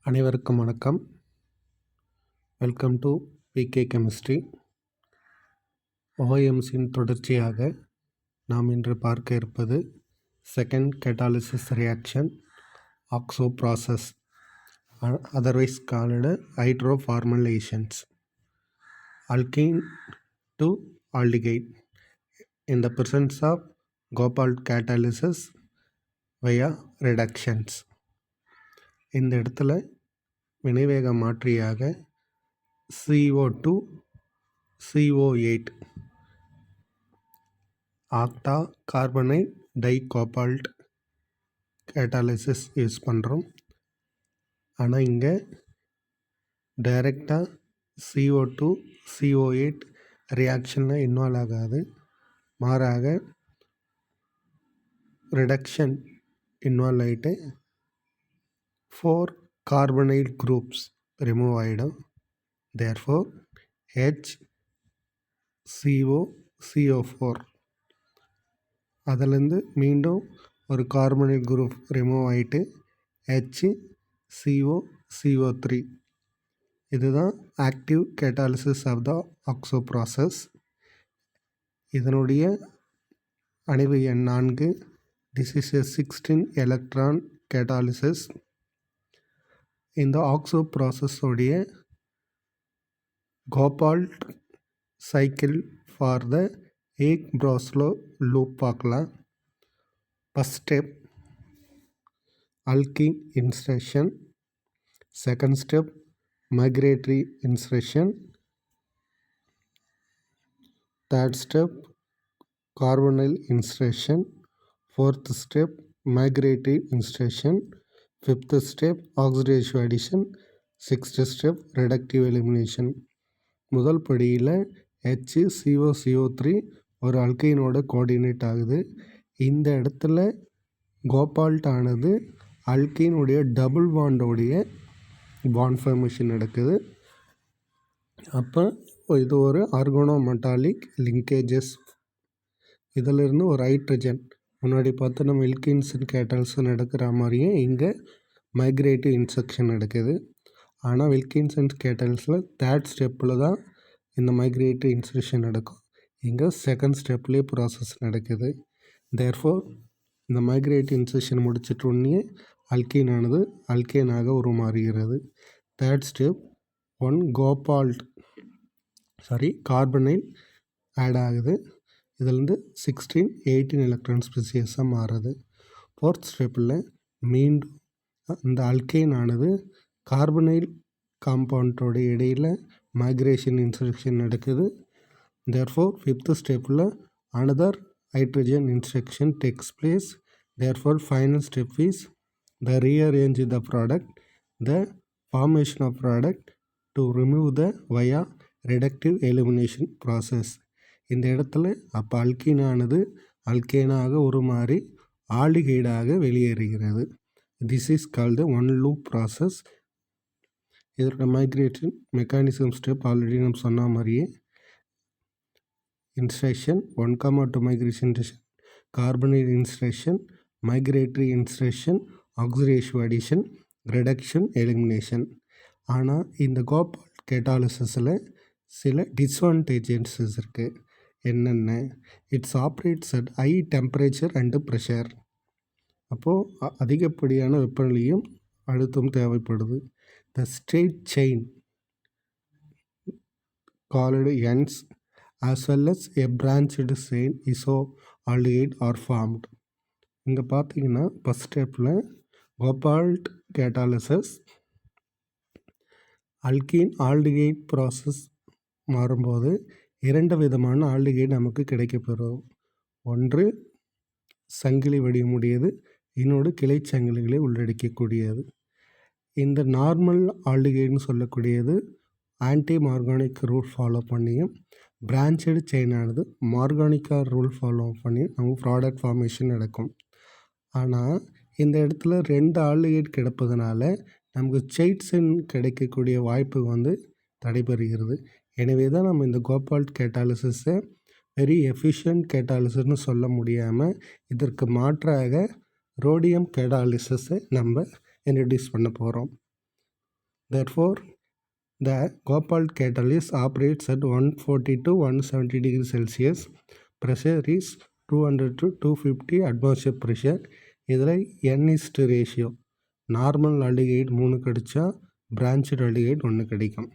அனைவருக்கும் வணக்கம். Welcome to PK chemistry. ஓஎம்ஸின் தொடர்ச்சியாக நாம் இன்று பார்க்க இருப்பது second catalysis reaction oxo process, otherwise called hydroformylations. alkene to aldehyde in the presence of Goepel catalysis via reductions. இந்த இடத்துல வினைவேக மாற்றியாக CO2 CO8 ஆக்டா கார்பனைட் டைகோபால்ட் கேட்டாலிசிஸ் யூஸ் பண்ணுறோம். ஆனால் இங்கே டைரெக்டாக CO2 CO8 ரியாக்ஷனில் இன்வால்வ் ஆகாது, மாறாக ரிடக்ஷன் இன்வால்வ் ஆகிட்டு 4 கார்பனைல் குரூப்ஸ் ரிமூவ் ஆகிடும். தேர்ஃபோர் HCO அதிலேருந்து மீண்டும் ஒரு கார்பனைல் குரூப் ரிமூவ் ஆகிட்டு HCO3. இதுதான் active catalysis of the oxo process. இதனுடைய அணைவு எண் 4. This is a 16 electron catalysis. இந்த ஆக்சோ ப்ராசஸோடைய கோபால்ட் சைக்கிள் ஃபார் த ஏக்-ப்ராஸ்லோ லூப் பார்க்கலாம். First step alkene insertion, second step migratory insertion, third step carbonyl insertion, fourth step migratory insertion, fifth step oxidative addition, sixth step reductive elimination. முதல் படியில் HCO3 ஒரு அல்கைனோட coordinate ஆகுது. இந்த இடத்துல cobalt ஆனது அல்கீனுடைய double பாண்டோடைய bond formation நடக்குது. அப்போ இது ஒரு ஆர்கானோமெட்டாலிக் லிங்கேஜஸ். இதிலிருந்து ஒரு ஹைட்ரஜன் முன்னாடி பார்த்து நம்ம வில்கின்சன் கேட்டாலிசிஸ் நடக்கிற மாதிரியே இங்கே மைக்ரேட்டிவ் இன்செக்ஷன் நடக்குது. ஆனால் வில்கின்சன் கேட்டாலிசிஸில் தேர்ட் ஸ்டெப்பில் தான் இந்த மைக்ரேட்டிவ் இன்செக்ஷன் நடக்கும். இங்கே செகண்ட் ஸ்டெப்லேயே ப்ராசஸ் நடக்குது. தேர்ஃபோர் இந்த migrative இன்செக்ஷன் முடிச்சிட்டோன்னே அல்கீனானது அல்கேனாக உருமாறுகிறது. Third step carbonyl add ஆகுது. இதிலேருந்து 16 18 எலக்ட்ரான் ஸ்பீசியஸாக மாறுது. ஃபோர்த் ஸ்டெப்பில் மீண்டும் இந்த அல்கேன் ஆனது கார்பனைல் காம்பவுண்டோட இடையில் மைக்ரேஷன் இன்செக்ஷன் நடக்குது. தேர்ஃபோர் ஃபிஃப்த் ஸ்டெப்பில் another hydrogen insertion takes place. Therefore final step is the rearrange the product, the formation of product to remove the via reductive elimination process. இந்த இடத்துல அப்போ அல்கீனானது அல்கேனாக உருமாறி ஆல்டிஹைடாக வெளியேறுகிறது. This is called one loop process. இதோட migration mechanism step already நம்ம சொன்ன மாதிரியே insertion 1,2 migration, carbonyl insertion, migratory insertion, oxidative addition, reduction, elimination. ஆனால் இந்த கோபால்ட் கேட்டாலிசிஸில் சில டிஸ்அட்வான்டேஜஸ் இருக்குது. என்னென்ன? It's operates at high temperature and pressure. அப்போது அதிகப்படியான வெப்பநிலையும் அழுத்தம் தேவைப்படுது. த straight chain called ends as well as a branched chain isoaldehyde are formed. இங்கே பார்த்தீங்கன்னா ஃபஸ்ட் ஸ்டெப்பில் cobalt catalysis alkene aldehyde process மாறும்போது 2 விதமான ஆல்டிஹைட் நமக்கு கிடைக்கப்பெறும். ஒன்று சங்கிலி வடிவமுடையது, இன்னொரு கிளை சங்கிலிகளை உள்ளடக்கக்கூடியது. இந்த நார்மல் ஆல்டிஹைட்னு சொல்லக்கூடியது ஆன்டி மார்கானிக் ரூல் ஃபாலோ பண்ணியும், பிரான்ச்சடு செயினானது மார்கானிக்கா ரூல் ஃபாலோ பண்ணி நமக்கு ப்ராடக்ட் ஃபார்மேஷன் நடக்கும். ஆனால் இந்த இடத்துல 2 ஆல்டிஹைட் கிடைப்பதனால நமக்கு செயின் கிடைக்கக்கூடிய வாய்ப்பு தடைபெறுகிறது. எனவே தான் நம்ம இந்த கோபால்ட் கேட்டாலிசிஸை வெரி எஃபிஷியன்ட் கேட்டாலிசிஸ்னு சொல்ல முடியாமல் இதற்கு மாற்றாக ரோடியம் கேட்டாலிசிஸை நம்ம இன்ட்ரடியூஸ் பண்ண போகிறோம். Therefore, the cobalt catalyst operates at 140 to 170 degrees Celsius. Pressure is 200 to 250 atmosphere pressure. இதில் n ரேஷியோ நார்மல் ஆல்டிகைட் 3 கிடைச்சா பிரான்ச்சட் ஆல்டிகைட் 1 கிடைக்கும்.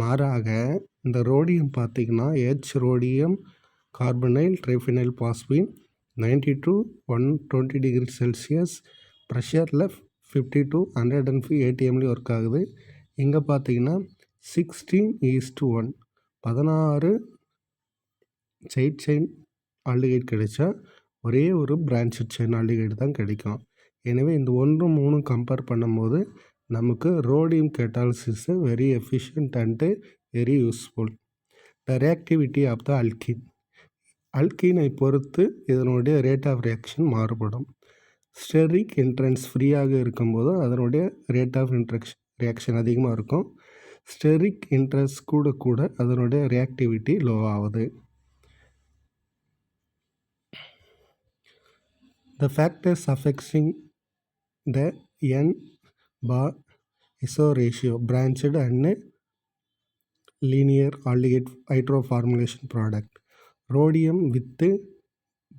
மாறாக இந்த ரோடியம் பார்த்திங்கன்னா rhodium carbonyl triphenyl phosphine 90 to 120 degree Celsius ப்ரெஷரில் 50 to 150 ATMல ஒர்க் ஆகுது. இங்கே பார்த்தீங்கன்னா 16:1 16 சைட் செயின் ஆல்டிகைட் கிடைச்சா ஒரே ஒரு பிரான்ச்சட் செயின் ஆல்டிகைட் தான் கிடைக்கும். எனவே இந்த 1 3 கம்பேர் பண்ணும்போது நமக்கு rhodium catalysis very efficient and very useful. The reactivity of the alkene, அல்கீனை பொறுத்து இதனுடைய ரேட் ஆஃப் ரியாக்ஷன் மாறுபடும். ஸ்டெரிக் என்ட்ரன்ஸ் ஃப்ரீயாக இருக்கும்போது அதனுடைய ரேட் ஆஃப் ரியாக்ஷன் அதிகமாக இருக்கும். ஸ்டெரிக் இன்ட்ரெஸ்ட் கூட கூட அதனுடைய ரியாக்டிவிட்டி லோ ஆகுது. The factors affecting the N/bar iso ratio branched and linear aldehyde hydroformylation product. Rhodium with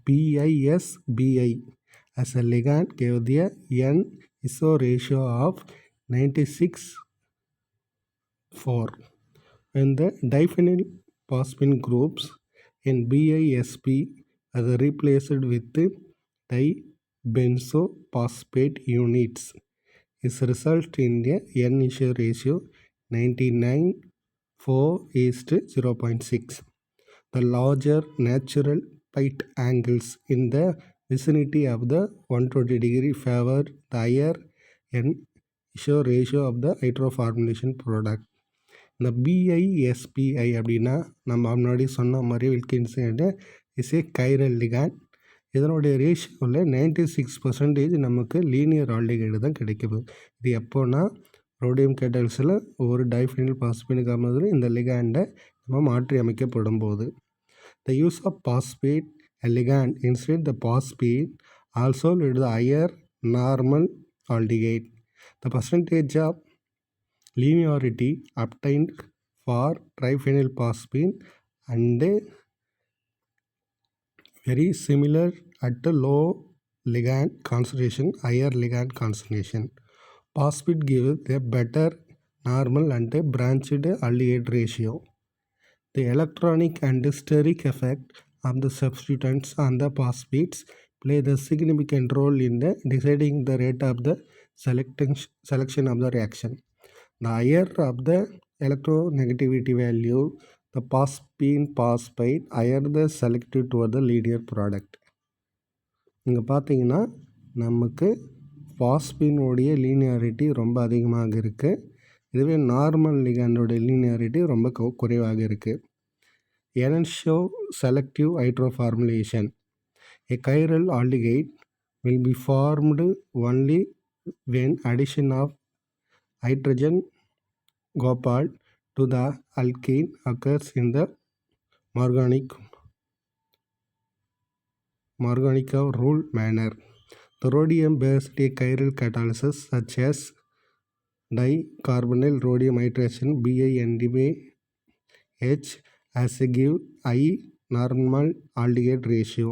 BiSBi as a ligand gave the N/iso ratio of 96:4. When the diphenyl phosphine groups in BiSB are replaced with dibenzophosphate units, is result in a N/iso ratio 99:4:0.6. The larger natural bite angles in the vicinity of the 120 degree favor the higher N/iso ratio of the hydroformylation product. இந்த BiSBi அப்படின்னா நம்ம முன்னாடி சொன்ன மாதிரி Wilkinson is a chiral ligand. இதனுடைய ரேஷியோவில் 96% நமக்கு linear aldehyde தான் கிடைக்குது. இது எப்போனா ரோடியம் கேட்டல்ஸில் ஒரு டைஃபினில் பாஸ்பீனுக்கு அமைதில் இந்த லிகாண்டை நம்ம மாற்றி அமைக்கப்படும் போது. The use of phosphate ligand instead the phosphine also lead the higher normal aldehyde. The percentage of linearity obtained for triphenyl phosphine and very similar at a low ligand concentration, higher ligand concentration. Phosphate gives a better normal and branched aldehyde ratio. The electronic and steric effect of the substituents on the phosphates play the significant role in the deciding the rate of the selection of the reaction. The higher of the electronegativity value, the phosphine phosphate, higher the selective toward the linear product. இங்கே பார்த்தீங்கன்னா நமக்கு பாஸ்பீனுடைய linearity ரொம்ப அதிகமாக இருக்குது. இதுவே normal லிகாண்டோடைய linearity ரொம்ப குறைவாக இருக்குது. N/iso selective hydroformylation. A chiral aldehyde will be formed only when addition of hydrogen cobalt to the alkene occurs in the Markovnikov rule manner. The rhodium-based chiral catalysis such as dicarbonyl rhodium hydration BiNDH has a give high normal aldehyde ratio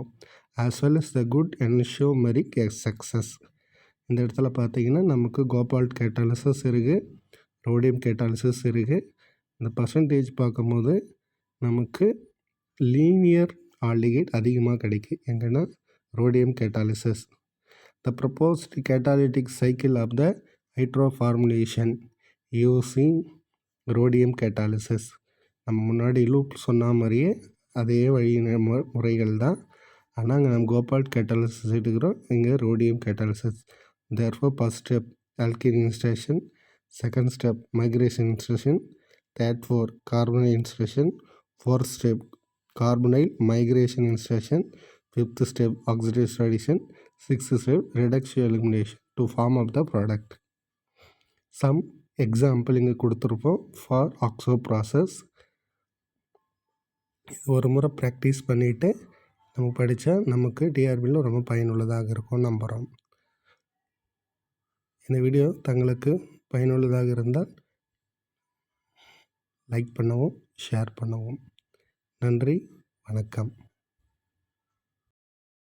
as well as the good enantiomeric success. இந்த இடத்துல பார்த்தீங்கன்னா நமக்கு cobalt catalysis இருக்குது, rhodium catalysis இருக்குது. இந்த percentage பார்க்கும்போது நமக்கு linear aldehyde அதிகமாக கிடைக்கும். எங்கன்னா rhodium catalysis. The proposed catalytic cycle of the hydroformylation using rhodium catalysis. நம்ம முன்னாடி லூப் சொன்ன மாதிரியே அதே வழி முறைகள் தான். ஆனால் அங்கே நம்ம கோபால்ட் கேட்டாலிசிஸ் எடுக்கிறோம், இங்கே rhodium catalysis. Therefore, first step alkene insertion, second step migration insertion, third for carbonyl insertion, fourth step carbonyl migration insertion, fifth step oxidation addition, sixth step reduction elimination to form of the product. Some example இங்கே கொடுத்துருப்போம் for oxo process. ஒரு முறை practice பண்ணிவிட்டு நம்ம படித்தா நமக்கு டிஆர்பியில் ரொம்ப பயனுள்ளதாக இருக்கும் நம்புகிறோம். இந்த வீடியோ தங்களுக்கு பயனுள்ளதாக இருந்தால் லைக் பண்ணவும், ஷேர் பண்ணவும். நன்றி, வணக்கம்.